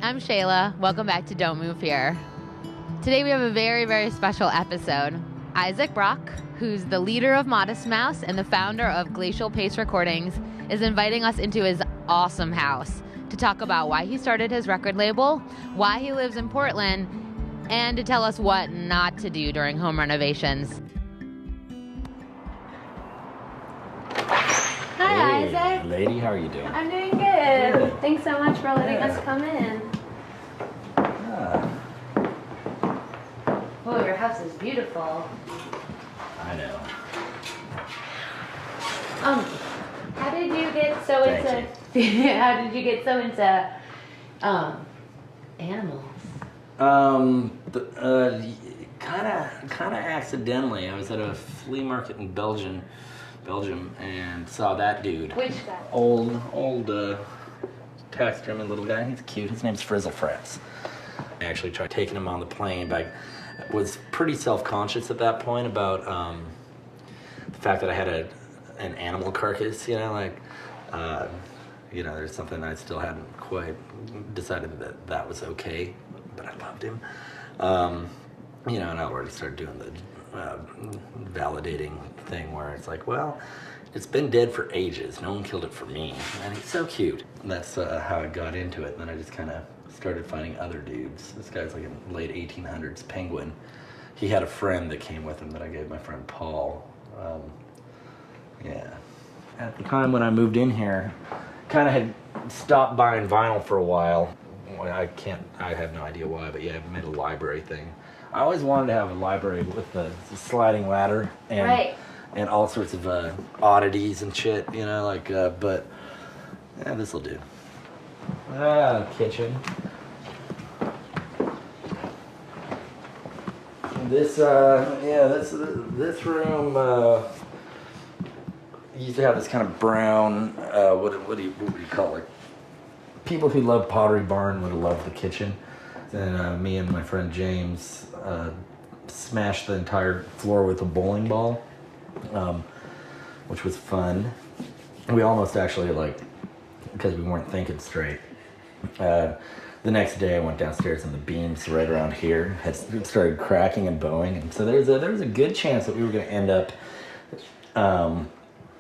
I'm Shayla. Welcome back to Don't Move Here. Today we have a very, very special episode. Isaac Brock, who's the leader of Modest Mouse and the founder of Glacial Pace Recordings, is inviting us into his awesome house to talk about why he started his record label, why he lives in Portland, and to tell us what not to do during home renovations. Hi, Hey, Isaac. lady, how are you doing? I'm doing good. Good. Thanks so much for letting Yeah. us come in. Ah, Oh, your house is beautiful. I know. How did you get so Thank into? How did you get so into animals? Kind of accidentally. I was at a flea market in Belgium, and saw that dude. Which guy? Old taxidermy little guy. He's cute. His name's Frizzle Frets. I actually tried taking him on the plane, but I was pretty self-conscious at that point about the fact that I had an animal carcass. There's something I still hadn't quite decided that was okay, but I loved him. And I already started doing the validating thing where it's like, well, it's been dead for ages. No one killed it for me. And he's so cute. And that's how I got into it. And then I just kind of started finding other dudes. This guy's like a late 1800s penguin. He had a friend that came with him that I gave my friend Paul. At the time when I moved in here, kind of had stopped buying vinyl for a while. I have no idea why, but I made a library thing. I always wanted to have a library with the sliding ladder and Right. and all sorts of oddities and shit, but this'll do. Kitchen. This room used to have this kind of brown, what do you call it? People who love Pottery Barn would have loved the kitchen. Then me and my friend James smashed the entire floor with a bowling ball, which was fun. We almost actually, because we weren't thinking straight. The next day I went downstairs and the beams right around here had started cracking and bowing. And so there was a good chance that we were going to end up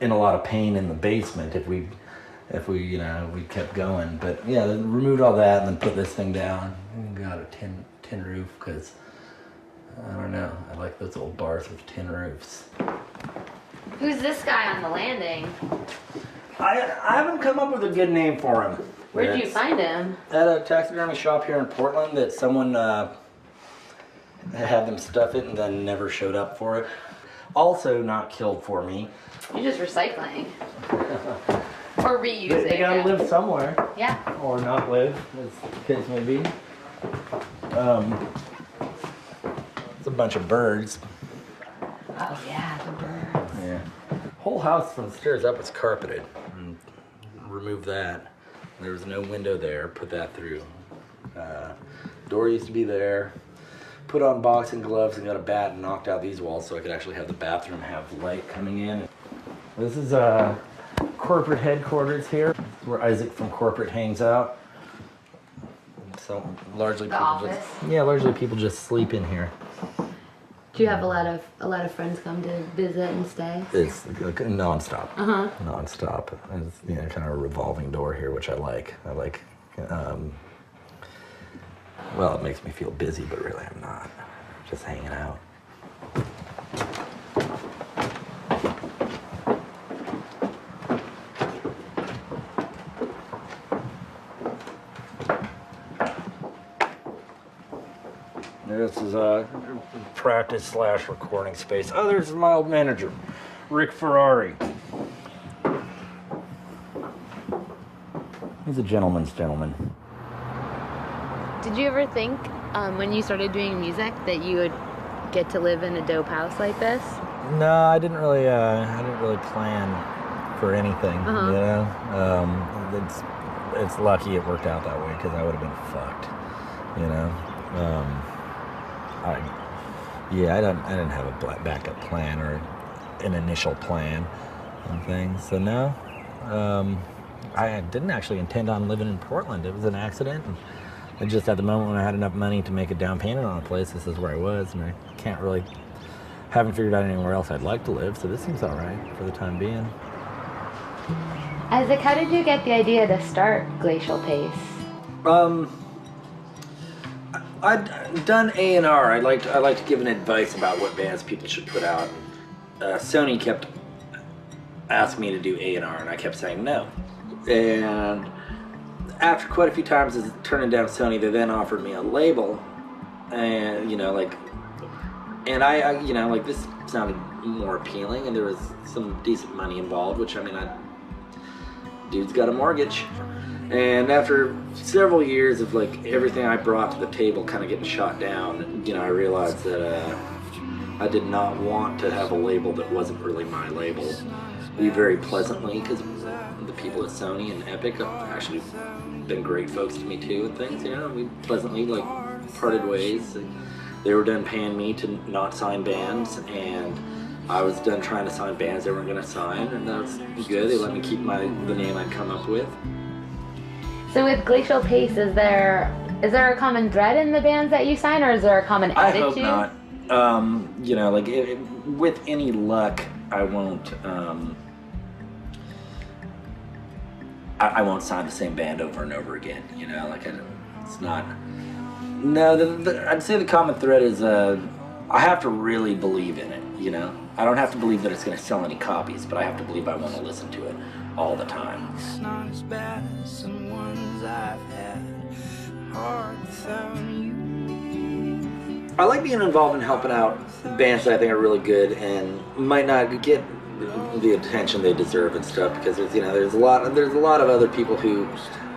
in a lot of pain in the basement if we kept going. But removed all that and then put this thing down and got a tin roof because I don't know, I like those old bars with tin roofs. Who's this guy on the landing? I haven't come up with a good name for him. Where did you find him? At a taxidermy shop here in Portland that someone had them stuff it and then never showed up for it. Also not killed for me. You're just recycling. Or reusing. They gotta live somewhere. Yeah. Or not live, as the case may be. It's a bunch of birds. Oh yeah, the birds. Yeah. Whole house from the stairs up was carpeted. And remove that. There was no window there. Put that through. Door used to be there. Put on boxing gloves and got a bat and knocked out these walls so I could actually have the bathroom have light coming in. This is corporate headquarters here, where Isaac from corporate hangs out. So largely people just sleep in here. Do you have a lot of friends come to visit and stay? It's nonstop. Nonstop. And it's kind of a revolving door here, which I like. Well, it makes me feel busy, but really I'm not. Just hanging out. This is a practice / recording space. Oh, there's my old manager, Rick Ferrari. He's a gentleman's gentleman. Did you ever think, when you started doing music, that you would get to live in a dope house like this? No, I didn't really plan for anything. It's lucky it worked out that way because I would have been fucked. I didn't have a backup plan or an initial plan and things. So no, I didn't actually intend on living in Portland. It was an accident. And And just at the moment when I had enough money to make a down payment on a place, this is where I was, and I haven't figured out anywhere else I'd like to live, so this seems all right for the time being. Isaac, how did you get the idea to start Glacial Pace? I'd done A&R. I like to give an advice about what bands people should put out. Sony kept asking me to do A&R, and I kept saying no. And after quite a few times of turning down Sony, they then offered me a label, and this sounded more appealing, and there was some decent money involved, which dude's got a mortgage. And after several years of everything I brought to the table kind of getting shot down, I realized that I did not want to have a label that wasn't really my label. We very pleasantly, because the people at Sony and Epic have actually been great folks to me too and things, we pleasantly parted ways. They were done paying me to not sign bands, and I was done trying to sign bands they weren't going to sign, and that was good. They let me keep the name I'd come up with. So with Glacial Pace, is there a common thread in the bands that you sign, or is there a common attitude? I hope not. With any luck, I won't. I won't sign the same band over and over again. It's not. No, I'd say the common thread is I have to really believe in it. I don't have to believe that it's going to sell any copies, but I have to believe I want to listen to it all the time. It's not as bad as some ones I've had. Hard without you. I like being involved in helping out bands that I think are really good and might not get the attention they deserve and stuff, because there's a lot of other people who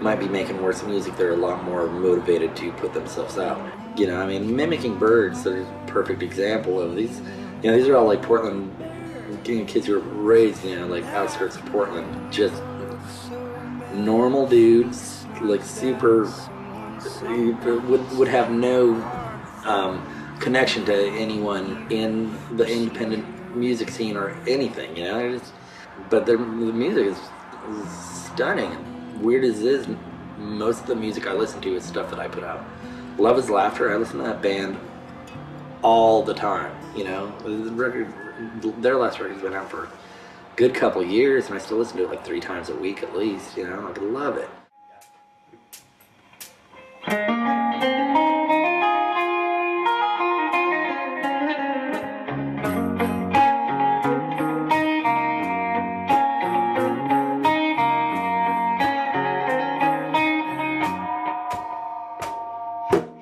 might be making worse music. They're a lot more motivated to put themselves out. Mimicking Birds is a perfect example of these. These are all Portland kids who were raised, outskirts of Portland, just normal dudes, super, would have no connection to anyone in the independent music scene or anything, but the music is stunning. Weird as it is, most of the music I listen to is stuff that I put out. Love is Laughter, I listen to that band all the time, their last record's been out for a good couple years, and I still listen to it 3 times a week at least, I love it.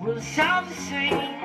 Well, it's all the same.